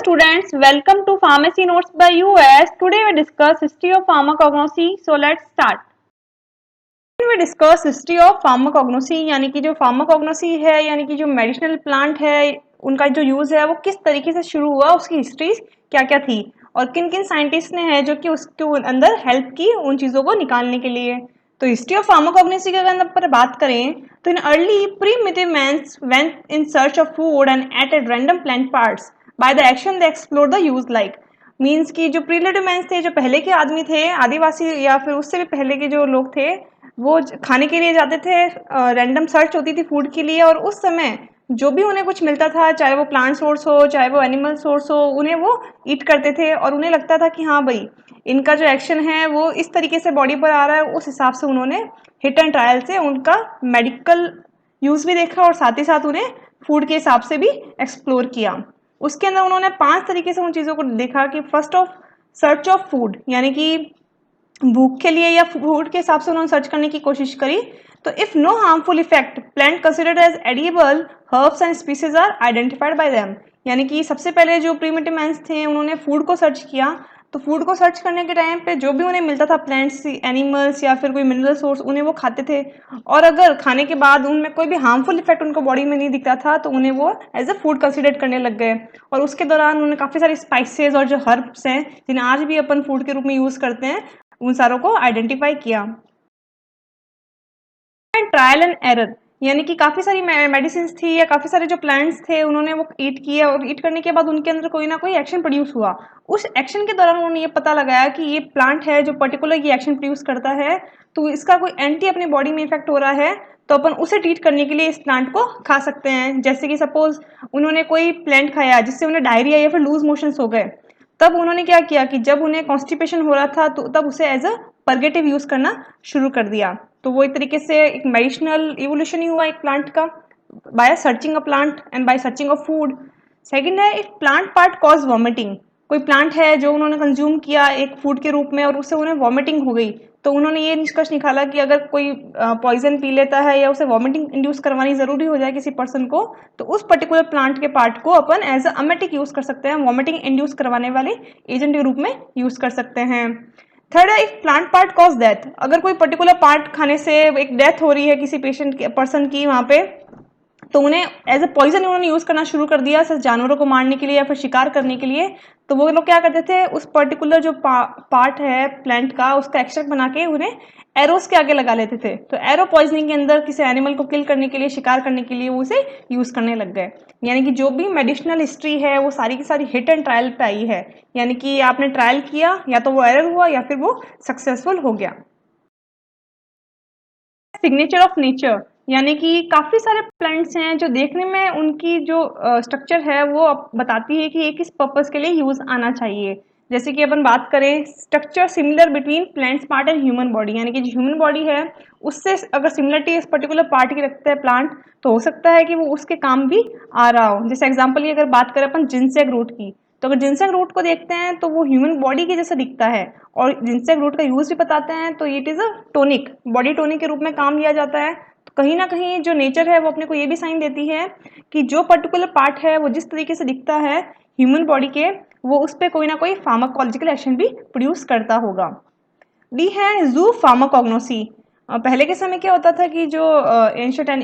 students, welcome to Pharmacy Notes by US. Today we discuss history of pharmacognosy. So let's start. We discuss history of pharmacognosy यानी कि जो pharmacognosy है यानी कि जो medicinal plant है उनका जो यूज है वो किस तरीके से शुरू हुआ, उसकी हिस्ट्री क्या क्या थी और किन किन साइंटिस्ट ने है जो कि उसके अंदर हेल्प की उन चीज़ों को निकालने के लिए। तो हिस्ट्री ऑफ फार्माकोग्नोसी की अगर पर बात करें तो in early primitive mans went in search of food and eated random plant parts by the action they explore the use like means कि जो प्रीमिटिव मैंस थे, जो पहले के आदमी थे, आदिवासी या फिर उससे भी पहले के जो लोग थे, वो खाने के लिए जाते थे, रैंडम सर्च होती थी फूड के लिए और उस समय जो भी उन्हें कुछ मिलता था, चाहे वो प्लांट सोर्स हो चाहे वो एनिमल सोर्स हो, उन्हें वो ईट करते थे और उन्हें लगता था कि हाँ भाई इनका जो एक्शन है वो इस तरीके से बॉडी पर आ रहा है। उस हिसाब से उन्होंने हिट एंड ट्रायल से उनका मेडिकल यूज भी देखा और साथ ही साथ उन्हें फूड के हिसाब से भी एक्सप्लोर किया। उसके अंदर उन्होंने 5 तरीके से उन चीज़ों को देखा कि first of search of food यानी कि भूख के लिए या फूड के हिसाब से उन्होंने सर्च करने की कोशिश करी। तो if no harmful effect plant considered as edible herbs and species are identified by them यानी कि सबसे पहले जो प्रीमिटिव मैंस थे उन्होंने फूड को सर्च किया। तो फूड को सर्च करने के टाइम पे जो भी उन्हें मिलता था, प्लांट्स, एनिमल्स या फिर कोई मिनरल सोर्स, उन्हें वो खाते थे और अगर खाने के बाद उनमें कोई भी हार्मफुल इफेक्ट उनको बॉडी में नहीं दिखता था तो उन्हें वो एज अ फूड कंसिडर करने लग गए। और उसके दौरान उन्होंने काफ़ी सारी स्पाइसेस और जो हर्ब्स हैं जिन्हें आज भी अपन फूड के रूप में यूज़ करते हैं उन सारों को आइडेंटिफाई किया। ट्रायल एंड एरर यानी कि काफ़ी सारी मेडिसिन थी या काफ़ी सारे जो प्लांट्स थे उन्होंने वो ईट किए और ईट करने के बाद उनके अंदर कोई ना कोई एक्शन प्रोड्यूस हुआ। उस एक्शन के दौरान उन्होंने ये पता लगाया कि ये प्लांट है जो पर्टिकुलर ये एक्शन प्रोड्यूस करता है, तो इसका कोई एंटी अपनी बॉडी में इफेक्ट हो रहा है तो अपन उसे ट्रीट करने के लिए इस प्लांट को खा सकते हैं। जैसे कि सपोज उन्होंने कोई प्लांट खाया जिससे उन्हें डायरिया या फिर लूज मोशंस हो गए, तब उन्होंने क्या किया कि जब उन्हें कॉन्स्टिपेशन हो रहा था तो तब उसे एज अ पर्गेटिव यूज करना शुरू कर दिया। तो वो एक तरीके से एक मेडिसिनल इवोल्यूशन ही हुआ एक प्लांट का, by searching a plant and by searching a food. Second है if plant part cause vomiting, कोई प्लांट है जो उन्होंने कंज्यूम किया एक फूड के रूप में और उससे उन्हें वॉमिटिंग हो गई, तो उन्होंने ये निष्कर्ष निकाला कि अगर कोई पॉइजन पी लेता है या उसे वॉमिटिंग इंड्यूस करवानी जरूरी हो जाए किसी पर्सन को, तो उस पर्टिकुलर प्लांट के पार्ट को अपन एज अ अमेटिक यूज कर सकते हैं, वॉमिटिंग इंड्यूस करवाने वाले एजेंट के रूप में यूज कर सकते हैं। थर्ड है if plant part cause death, अगर कोई पर्टिकुलर पार्ट खाने से एक डेथ हो रही है किसी पेशेंट पर्सन की वहां पे, तो उन्हें एज अ पॉइजन उन्होंने यूज करना शुरू कर दिया सिर्फ जानवरों को मारने के लिए या फिर शिकार करने के लिए। तो वो लोग क्या करते थे, उस पर्टिकुलर जो पार्ट है प्लांट का उसका एक्सट्रैक्ट बना के उन्हें एरोस के आगे लगा लेते थे। तो एरो पॉइजनिंग के अंदर किसी एनिमल को किल करने के लिए, शिकार करने के लिए वो उसे यूज करने लग गए। यानी कि जो भी मेडिसिनल हिस्ट्री है वो सारी की सारी हिट एंड ट्रायल पे आई है, यानी कि आपने ट्रायल किया या तो वो एरर हुआ या फिर वो सक्सेसफुल हो गया। सिग्नेचर ऑफ नेचर यानी कि काफी सारे प्लांट्स हैं जो देखने में उनकी जो स्ट्रक्चर है वो बताती है कि ये किस पर्पस के लिए यूज आना चाहिए। जैसे कि अपन बात करें structure similar between plants part and human body, यानी कि जो ह्यूमन बॉडी है उससे अगर सिमिलरिटी इस पर्टिकुलर पार्ट की रखता है प्लांट, तो हो सकता है कि वो उसके काम भी आ रहा हो। जैसे एग्जाम्पल की अगर बात करें अपन जिनसेक रूट की, तो अगर जिनसेक रूट को देखते हैं तो वो ह्यूमन बॉडी के जैसा दिखता है और जिनसेक रूट का यूज भी बताते हैं, तो it is a tonic, body tonic के रूप में काम लिया जाता है। तो कहीं ना कहीं जो नेचर है वो अपने को ये भी साइन देती है कि जो पर्टिकुलर पार्ट है वो जिस तरीके से दिखता है ह्यूमन बॉडी के, वो उस पर कोई ना कोई फार्माकोलॉजिकल एक्शन भी प्रोड्यूस करता होगा। डी है जू फार्माकोग्नोसी। पहले के समय क्या होता था कि जो एंशिएंट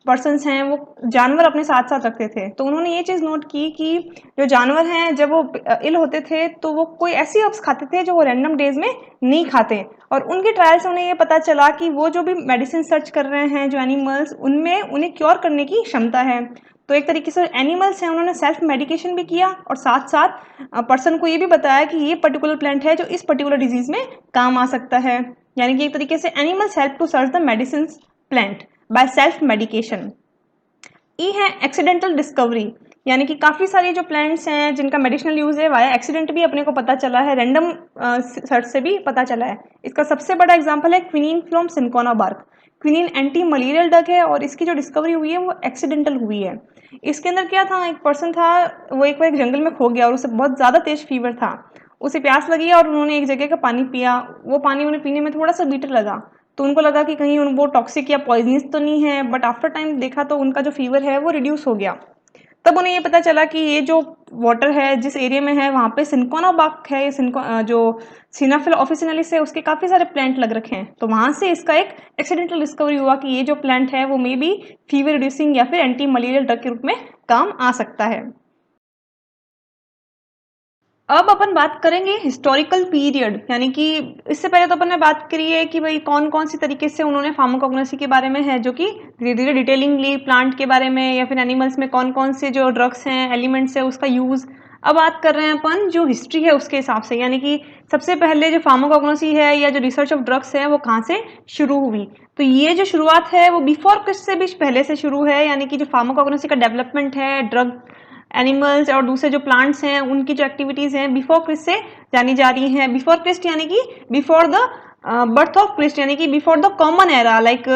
पर्सन्स हैं वो जानवर अपने साथ साथ रखते थे, तो उन्होंने ये चीज़ नोट की कि जो जानवर हैं जब वो इल होते थे तो वो कोई ऐसी हर्ब्स खाते थे जो वो रैंडम डेज में नहीं खाते। और उनके ट्रायल से उन्हें ये पता चला कि वो जो भी मेडिसिन सर्च कर रहे हैं जो एनिमल्स, उनमें उन्हें क्योर करने की क्षमता है। तो एक तरीके से एनिमल्स हैं उन्होंने सेल्फ मेडिकेशन भी किया और साथ साथ पर्सन को ये भी बताया कि ये पर्टिकुलर प्लांट है जो इस पर्टिकुलर डिजीज में काम आ सकता है। यानी कि एक तरीके से animals help to search the medicine plant by self medication. E है एक्सीडेंटल डिस्कवरी, यानी कि काफ़ी सारी जो प्लांट्स हैं जिनका मेडिसिनल यूज़ है वाया एक्सीडेंट भी अपने को पता चला है, रैंडम सर्च से भी पता चला है। इसका सबसे बड़ा एग्जांपल है quinine from cinchona bark. Quinine anti malarial drug है और इसकी जो डिस्कवरी हुई है वो एक्सीडेंटल हुई है। इसके अंदर क्या था, एक पर्सन था वो एक बार एक जंगल में खो गया और उसे बहुत ज़्यादा तेज फीवर था। उसे प्यास लगी और उन्होंने एक जगह का पानी पिया। वो पानी उन्हें पीने में थोड़ा सा बीटर लगा, तो उनको लगा कि कहीं वो टॉक्सिक या पॉइजनस तो नहीं है, बट आफ्टर टाइम देखा तो उनका जो फीवर है वो रिड्यूस हो गया। तब उन्हें ये पता चला कि ये जो वाटर है जिस एरिया में है वहाँ पे सिनकोना बाग है, जो सिनाफिल ऑफिसिनालिस है उसके काफ़ी सारे प्लांट लग रखे हैं। तो वहाँ से इसका एक एक्सीडेंटल डिस्कवरी हुआ कि ये जो प्लांट है वो मे बी फीवर रिड्यूसिंग या फिर एंटी मलेरियल ड्रग के रूप में काम आ सकता है। अब अपन बात करेंगे हिस्टोरिकल पीरियड, यानी कि इससे पहले तो अपन ने बात करी है कि भाई कौन कौन सी तरीके से उन्होंने फार्माकोग्नोसी के बारे में है, जो कि धीरे धीरे डिटेलिंगली प्लांट के बारे में या फिर एनिमल्स में कौन कौन से जो ड्रग्स हैं, एलिमेंट्स है, उसका यूज। अब बात कर रहे हैं अपन जो हिस्ट्री है उसके हिसाब से, यानी कि सबसे पहले जो फार्माकोग्नोसी है या जो रिसर्च ऑफ ड्रग्स है वो कहाँ से शुरू हुई। तो ये जो शुरुआत है वो बिफोर क्रिस्ट से भी पहले से शुरू है, यानी कि जो फार्माकोग्नोसी का डेवलपमेंट है ड्रग, एनिमल्स और दूसरे जो प्लांट्स हैं उनकी जो एक्टिविटीज हैं बिफोर क्रिस्ट से जानी जा रही हैं। बिफोर क्रिस्ट यानी कि before the birth of Christ, यानी कि before the common era like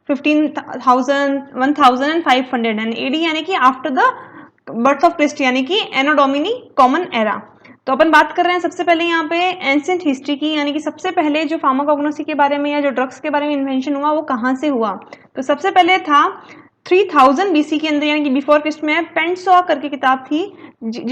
15,000 1500 and AD, यानी कि after the birth of Christ यानी कि एनो डोमिनी कॉमन एरा। तो अपन बात कर रहे हैं सबसे पहले यहाँ पे एंशिएंट हिस्ट्री की, यानी कि सबसे पहले जो फार्माकोग्नोसी के बारे में या जो ड्रग्स के बारे में इन्वेंशन हुआ वो कहाँ से हुआ। तो सबसे पहले था 3000 बीसी के अंदर, यानी कि बिफोर क्रिस्ट में पेंटसोआ करके किताब थी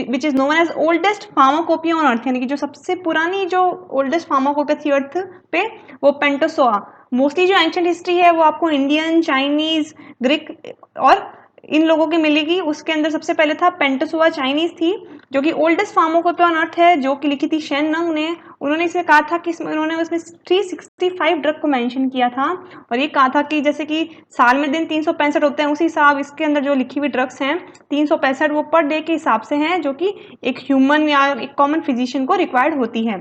which is known as oldest pharmacopoeia on earth, यानी कि जो सबसे पुरानी जो ओल्डेस्ट फार्माकोपिया थी अर्थ पे वो पेंटोसोआ। मोस्टली जो एंशिएंट हिस्ट्री है वो आपको इंडियन, चाइनीज, ग्रीक और इन लोगों की मिलेगी। उसके अंदर सबसे पहले था पेंटोसोआ, चाइनीज थी, जो कि ओल्डेस्ट फार्माकोपिया ऑन अर्थ है, जो कि लिखी थी शेन नंग ने। उन्होंने इसे कहा था कि उन्होंने उसमें 365 ड्रग को मेंशन किया था और ये कहा था कि जैसे कि साल में दिन 365 होते हैं, उसी हिसाब इसके अंदर जो लिखी हुई ड्रग्स हैं 365 वो पर डे के हिसाब से हैं, जो कि एक ह्यूमन या एक कॉमन फिजिशियन को रिक्वायर्ड होती है।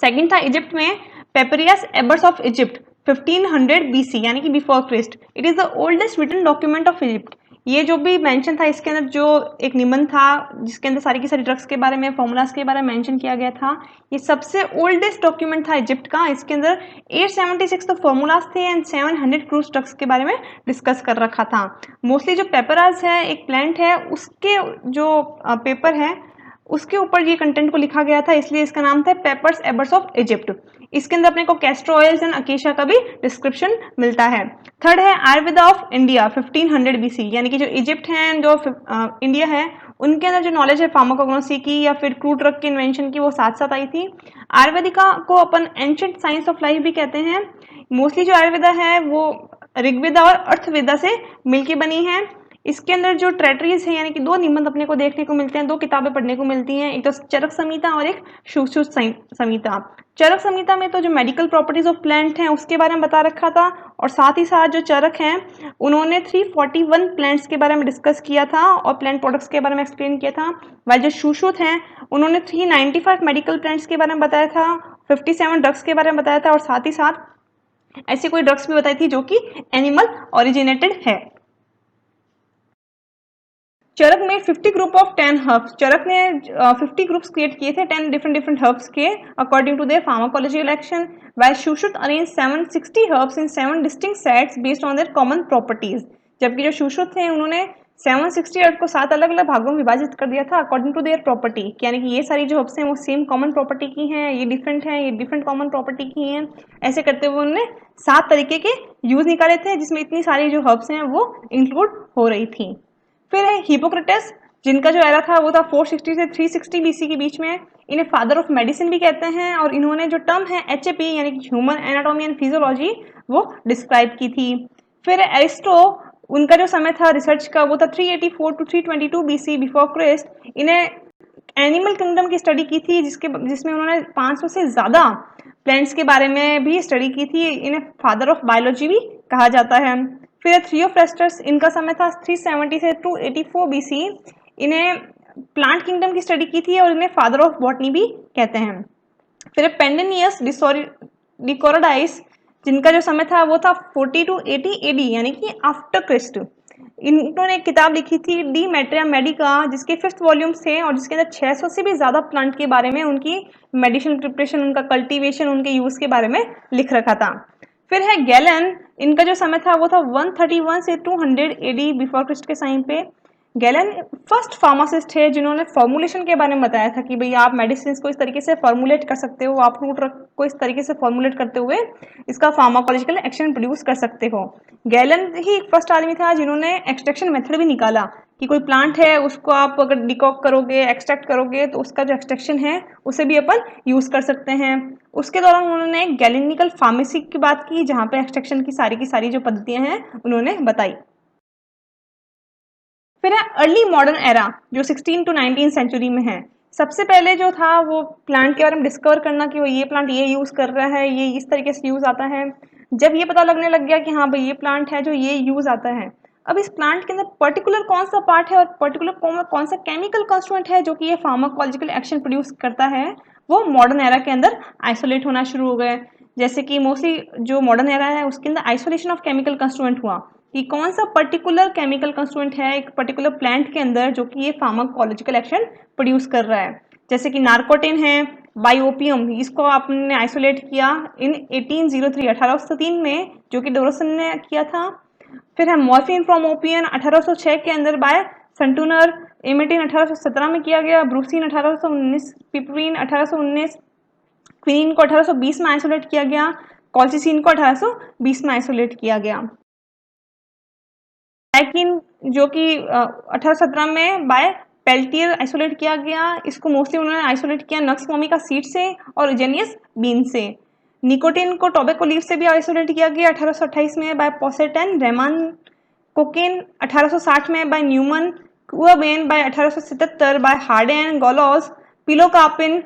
सेकंड था इजिप्ट में papyrus Ebers of Egypt 1500 BC, यानी कि before Christ. It is the oldest written document of Egypt. ये जो भी मेंशन था इसके अंदर जो एक निबंध था जिसके अंदर सारी की सारी ड्रग्स के बारे में, फॉर्मूलाज के बारे में मेंशन किया गया था, ये सबसे ओल्डेस्ट डॉक्यूमेंट था इजिप्ट का। इसके अंदर 876 तो फॉर्मूलाज थे एंड 700 क्रूज ड्रग्स के बारे में डिस्कस कर रखा था। मोस्टली जो पेपराज है एक प्लांट है उसके जो पेपर है उसके ऊपर ये कंटेंट को लिखा गया था, इसलिए इसका नाम था पेपर्स एबर्स ऑफ इजिप्ट। इसके अंदर अपने को कैस्टर ऑयल्स एंड अकेशा का भी डिस्क्रिप्शन मिलता है। थर्ड है आयुर्वेदा ऑफ इंडिया 1500 BC, यानी कि जो इजिप्ट है जो इंडिया है उनके अंदर जो नॉलेज है फार्माकोग्नोसी की या फिर क्रूड ड्रग की इन्वेंशन की वो साथ साथ आई थी। आयुर्वेदिका को अपन एंशिएंट साइंस ऑफ लाइफ भी कहते हैं। मोस्टली जो आयुर्वेदा है वो ऋग्वेदा और अर्थवेदा से मिलके बनी है। इसके अंदर जो ट्रेटरीज है यानी कि दो निबंध अपने को देखने को मिलते हैं, दो किताबें पढ़ने को मिलती हैं, एक तो चरक संहिता और एक सुश्रुत संहिता। चरक संहिता में तो जो मेडिकल प्रॉपर्टीज ऑफ प्लांट हैं उसके बारे में बता रखा था और साथ ही साथ जो चरक हैं उन्होंने 341 प्लांट्स के बारे में डिस्कस किया था और प्लांट प्रोडक्ट्स के बारे में एक्सप्लेन किया था। वाइल जो सुश्रुत हैं उन्होंने 395 मेडिकल प्लांट्स के बारे में बताया था, 57 ड्रग्स के बारे में बताया था और साथ ही साथ ऐसी कोई ड्रग्स भी बताई थी जो कि एनिमल ओरिजिनेटेड है। चरक में 50 ग्रुप ऑफ 10 हर्ब्स, चरक ने 50 ग्रुप्स क्रिएट किए थे 10 डिफरेंट हर्ब्स के according to their pharmacological action, while Sushruta arrange 760 herbs in 7 distinct sets based on their common properties. जबकि जो सुश्रुत थे उन्होंने 760 हर्ब को 7 अलग अलग भागों में विभाजित कर दिया था अकॉर्डिंग टू देयर प्रॉपर्टी, यानी कि ये सारी जो हर्ब्स हैं वो सेम कॉमन प्रॉपर्टी की हैं, ये डिफरेंट हैं, ये डिफरेंट कॉमन प्रॉपर्टी की हैं। ऐसे करते हुए उन्होंने 7 तरीके के यूज निकाले थे जिसमें इतनी सारी जो हर्ब्स हैं वो इंक्लूड हो रही थी। फिर है हिपोक्रेटस, जिनका जो एरा था वो था 460 से 360 BC के बीच में। इन्हें फादर ऑफ मेडिसिन भी कहते हैं और इन्होंने जो टर्म है HAP यानी कि ह्यूमन एनाटॉमी एंड फिजियोलॉजी वो डिस्क्राइब की थी। फिर एरिस्टो, उनका जो समय था रिसर्च का वो था 384 टू 322 BC बिफोर क्रिस्ट। इन्हें एनिमल किंगडम की स्टडी की थी जिसमें उन्होंने 500 से ज़्यादा प्लांट्स के बारे में भी स्टडी की थी। इन्हें फादर ऑफ बायोलॉजी भी कहा जाता है। फिर थियोफ्रास्टस, इनका समय था 370 से 284 BC। इन्हें प्लांट किंगडम की स्टडी की थी और इन्हें फादर ऑफ बॉटनी भी कहते हैं। फिर पेंडेनियस डिकोरोडाइस, जिनका जो समय था वो था 40 टू 80 AD यानी कि आफ्टर क्रिस्ट। इन्होंने एक किताब लिखी थी डी मेट्रिया मेडिका जिसके 5th वॉल्यूम्स थे और जिसके अंदर 600 से भी ज़्यादा प्लांट के बारे में, उनकी मेडिसिनल प्रिपरेशन, उनका कल्टीवेशन, उनके यूज़ के बारे में लिख रखा था। फिर है गैलन, इनका जो समय था वो था 131 से 200 AD बिफोर क्रिस्ट के टाइम पे। गैलन फर्स्ट फार्मासिस्ट है जिन्होंने फॉर्मुलेशन के बारे में बताया था कि भाई आप मेडिसिन को इस तरीके से फॉर्मुलेट कर सकते हो, आप फ्रूट को इस तरीके से फॉर्मुलेट करते हुए इसका फार्माकोलॉजिकल एक्शन प्रोड्यूस कर सकते हो। गैलन ही फर्स्ट आदमी था जिन्होंने एक्सट्रैक्शन मेथड भी निकाला कि कोई प्लांट है उसको आप अगर डिकॉक करोगे, एक्सट्रैक्ट करोगे, तो उसका जो एक्सट्रैक्शन है उसे भी अपन यूज़ कर सकते हैं। उसके दौरान उन्होंने गैलेनिकल फार्मेसी की बात की, जहाँ पे एक्सट्रैक्शन की सारी जो पद्धतियाँ हैं उन्होंने बताई। फिर है अर्ली मॉडर्न एरा, जो 16 टू 19 सेंचुरी में है। सबसे पहले जो था वो प्लांट के बारे में डिस्कवर करना कि वो ये प्लांट ये यूज़ कर रहा है, ये इस तरीके से यूज़ आता है। जब ये पता लगने लग गया कि हाँ भाई ये प्लांट है जो ये यूज़ आता है, अब इस प्लांट के अंदर पर्टिकुलर कौन सा पार्ट है और पर्टिकुलर कौन सा केमिकल कॉन्स्टिट्यूएंट है जो कि ये फार्माकोलॉजिकल एक्शन प्रोड्यूस करता है, वो मॉडर्न एरा के अंदर आइसोलेट होना शुरू हो गए। जैसे कि मोस्टली जो मॉडर्न एरा है उसके अंदर आइसोलेशन ऑफ केमिकल कंस्टिट्यूएंट हुआ कि कौन सा पर्टिकुलर केमिकल कंस्टिट्यूएंट है एक पर्टिकुलर प्लांट के अंदर जो कि ये फार्माकोलॉजिकल एक्शन प्रोड्यूस कर रहा है। जैसे कि नार्कोटिन है, बायोपियम, इसको आपने आइसोलेट किया इन 1803 1803 में, जो कि डोरसन ने किया था। फिर है मॉर्फिन फ्रॉम ओपियम 1806 के अंदर बाय संटूनर, एमेटिन 1817 में किया गया, ब्रूसिन 1819, पिपरीन 1819, क्विनिन को 1820 में आइसोलेट किया गया, कॉल्चिसिन को 1820 में आइसोलेट किया गया। लेकिन जो कि 1817 में बाय पेल्टियर आइसोलेट किया गया, इसको मोस्टली उन्होंने आइसोलेट किया नक्स मोमिका सीड से और इजेनियस बीन से। निकोटिन को टोबैको लीफ से भी आइसोलेट किया गया 1828 में बाय पॉसेटन रेमान, कोकेन 1860 में बाय न्यूमन, कुआबेन बाय 1877 बाय हार्डेन गोलोस, pilocarpine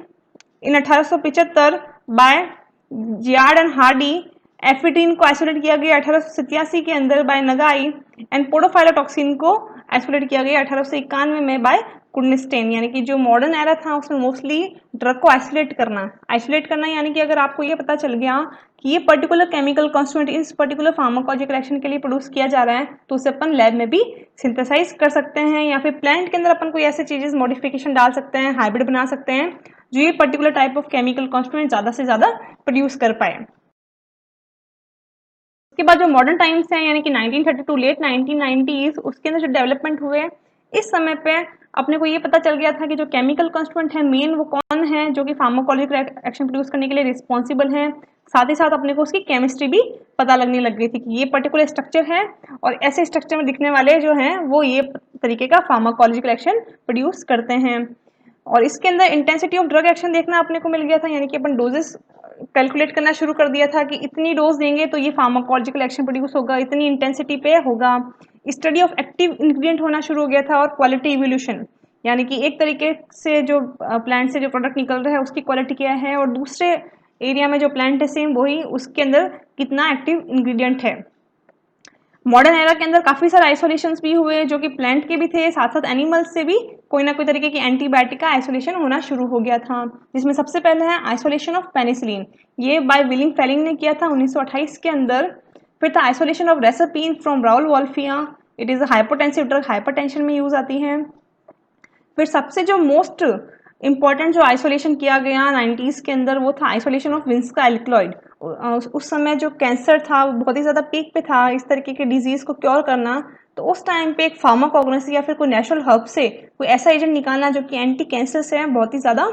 in 1875 by Gerrard and Hardy, ephedrine को आइसोलेट किया गया 1887 के अंदर बाय नगाई एंड पोडोफाइलोटॉक्सिन को आइसोलेट किया गया 1891 में बाय कुर्निस्टेन। यानी कि जो मॉडर्न एरा था उसमें मोस्टली ड्रग को आइसोलेट करना यानी कि अगर आपको ये पता चल गया कि ये पर्टिकुलर केमिकल कॉन्स्टिट्यूएंट इस पर्टिकुलर फार्माकोलॉजिकल एक्शन के लिए प्रोड्यूस किया जा रहा है, तो उसे अपन लैब में भी सिंथेसाइज कर सकते हैं, या फिर प्लांट के अंदर अपन कोई ऐसे चीजेस मॉडिफिकेशन डाल सकते हैं, हाइब्रिड बना सकते हैं जो ये particular type of chemical constituent ज्यादा से ज्यादा प्रोड्यूस कर पाए। उसके बाद जो मॉडर्न टाइम्स हैं यानी कि 1930 टू लेट 1990s, उसके अंदर जो डेवलपमेंट हुए, इस समय पे अपने को ये पता चल गया था कि जो केमिकल कॉन्स्टिट्यूएंट है मेन वो कौन है जो कि फार्माकोलॉजिकल एक्शन प्रोड्यूस करने के लिए रिस्पॉन्सिबल है। साथ ही साथ अपने को उसकी केमिस्ट्री भी पता लगने लग गई थी कि ये पर्टिकुलर स्ट्रक्चर है और ऐसे स्ट्रक्चर में दिखने वाले जो हैं वो ये तरीके का फार्माकोलॉजिकल एक्शन प्रोड्यूस करते हैं। और इसके अंदर इंटेंसिटी ऑफ ड्रग एक्शन देखना अपने को मिल गया था, यानी कि अपन डोजेस कैलकुलेट करना शुरू कर दिया था कि इतनी डोज देंगे तो ये फार्माकोलॉजिकल एक्शन प्रोड्यूस होगा, इतनी इंटेंसिटी पे होगा। स्टडी ऑफ एक्टिव इंग्रेडिएंट होना शुरू हो गया था और क्वालिटी इवोल्यूशन, यानी कि एक तरीके से जो प्लांट से जो प्रोडक्ट निकल रहा है उसकी क्वालिटी क्या है और दूसरे एरिया में जो प्लांट है सेम वही, उसके अंदर कितना एक्टिव इंग्रेडिएंट है। मॉडर्न एरा के अंदर काफी सारे आइसोलेशंस भी हुए जो कि प्लांट के भी थे, साथ साथ एनिमल्स से भी कोई ना कोई तरीके की एंटीबायोटिक का आइसोलेशन होना शुरू हो गया था, जिसमें सबसे पहले है आइसोलेशन ऑफ पेनिसिलिन, ये बाय विलिंग फेलिंग ने किया था 1928 के अंदर। फिर था isolation of reserpine from Rauwolfia, it is a hypotensive drug, hypertension में यूज आती है। फिर सबसे जो मोस्ट इंपॉर्टेंट जो आइसोलेशन किया गया 90s के अंदर वो था आइसोलेशन ऑफ विंस्का एल्कलॉइड। उस समय जो कैंसर था वो बहुत ही ज़्यादा पीक पे था, इस तरीके के डिजीज़ को क्योर करना, तो उस टाइम पे एक फार्माकोग्नोसी या फिर कोई नेचुरल हर्ब से कोई ऐसा एजेंट निकालना जो कि एंटी कैंसर से है, बहुत ही ज़्यादा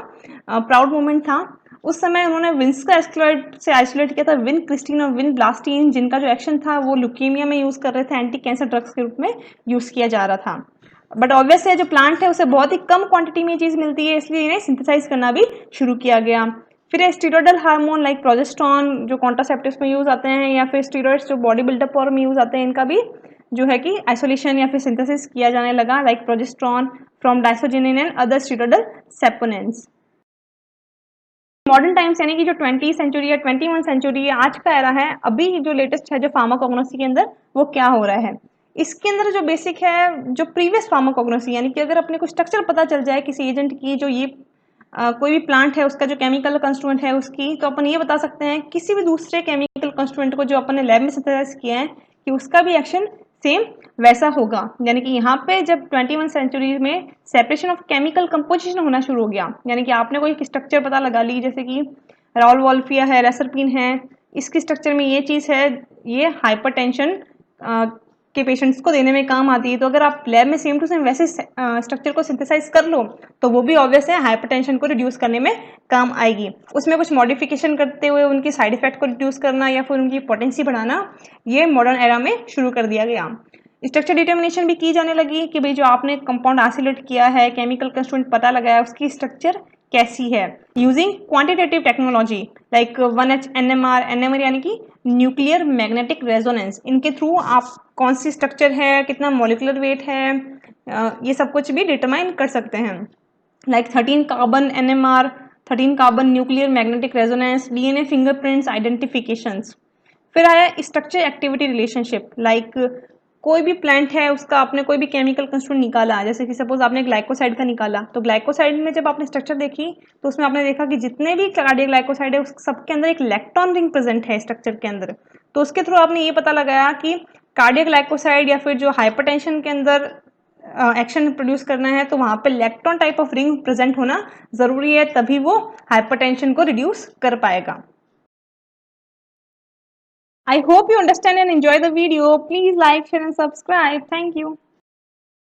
प्राउड मोमेंट था। उस समय उन्होंने विंस्का एल्कलॉइड से आइसोलेट किया था विन क्रिस्टीन और विन ब्लास्टीन, जिनका जो एक्शन था वो ल्यूकीमिया में यूज़ कर रहे थे, एंटी कैंसर ड्रग्स के रूप में यूज़ किया जा रहा था। बट ऑब्वियस है जो प्लांट है उसे बहुत ही कम क्वांटिटी में चीज़ मिलती है, इसलिए इन्हें सिंथेसाइज करना भी शुरू किया गया। फिर स्टीरॉयडल हार्मोन लाइक प्रोजेस्टेरॉन जो कॉन्ट्रासेप्टिव्स में यूज आते हैं, या फिर स्टीरॉइड्स जो बॉडी बिल्डअप और में यूज आते हैं, इनका भी जो है कि आइसोलेशन या फिर सिंथेसिस किया जाने लगा, like progesterone from diosgenin and other steroidal सेपोनेंट्स। मॉडर्न टाइम्स यानी कि जो 20 सेंचुरी या 21 सेंचुरी है, आज का एरा है, अभी जो लेटेस्ट है जो फार्माकोग्नोसी के अंदर वो क्या हो रहा है। इसके अंदर जो बेसिक है जो प्रीवियस फार्माकोग्नोसी, यानी कि अगर अपने को स्ट्रक्चर पता चल जाए किसी एजेंट की, जो ये कोई भी प्लांट है उसका जो केमिकल कंस्टिट्यूएंट है उसकी, तो अपन ये बता सकते हैं किसी भी दूसरे केमिकल कंस्टिट्यूएंट को जो अपन ने लैब में सिंथेसाइज किया है कि उसका भी एक्शन सेम वैसा होगा। यानी कि यहाँ पे जब 21 सेंचुरी में सेपरेशन ऑफ केमिकल कंपोजिशन होना शुरू हो गया, यानी कि आपने कोई स्ट्रक्चर पता लगा ली, जैसे कि राउल वॉल्फिया है, रेसरपिन है, इसके स्ट्रक्चर में ये चीज़ है, ये हाइपरटेंशन के पेशेंट्स को देने में काम आती है, तो अगर आप लैब में सेम टू सेम वैसे स्ट्रक्चर को सिंथेसाइज कर लो तो वो भी ऑब्वियस है हाइपरटेंशन को रिड्यूस करने में काम आएगी। उसमें कुछ मॉडिफिकेशन करते हुए उनकी साइड इफेक्ट को रिड्यूस करना या फिर उनकी पोटेंसी बढ़ाना, ये मॉडर्न एरा में शुरू कर दिया गया। स्ट्रक्चर डिटर्मिनेशन भी की जाने लगी कि भाई जो आपने कंपाउंड आइसोलेट किया है, केमिकल कंस्टिट्यूएंट पता लगाया, उसकी स्ट्रक्चर कैसी है, using quantitative technology like 1H NMR, NMR यानी कि न्यूक्लियर मैग्नेटिक रेजोनेंस। इनके थ्रू आप कौन सी स्ट्रक्चर है, कितना मॉलिक्यूलर वेट है, ये सब कुछ भी डिटरमाइन कर सकते हैं। Like 13 carbon NMR, 13 carbon nuclear magnetic resonance, DNA fingerprints identifications. फिर आया स्ट्रक्चर एक्टिविटी रिलेशनशिप, लाइक कोई भी प्लांट है, उसका आपने कोई भी केमिकल कंस्टिट्यूएंट निकाला, जैसे कि सपोज आपने ग्लाइकोसाइड का निकाला, तो ग्लाइकोसाइड में जब आपने स्ट्रक्चर देखी तो उसमें आपने देखा कि जितने भी कार्डियक ग्लाइकोसाइड है उस सबके अंदर एक इलेक्ट्रॉन रिंग प्रेजेंट है स्ट्रक्चर के अंदर। तो उसके थ्रू आपने ये पता लगाया कि कार्डियक ग्लाइकोसाइड या फिर जो हाइपरटेंशन के अंदर एक्शन प्रोड्यूस करना है तो वहां पे electron type of ring present होना जरूरी है, तभी वो हाइपरटेंशन को रिड्यूस कर पाएगा। I hope you understand and enjoy the video. Please like, share and subscribe. Thank you.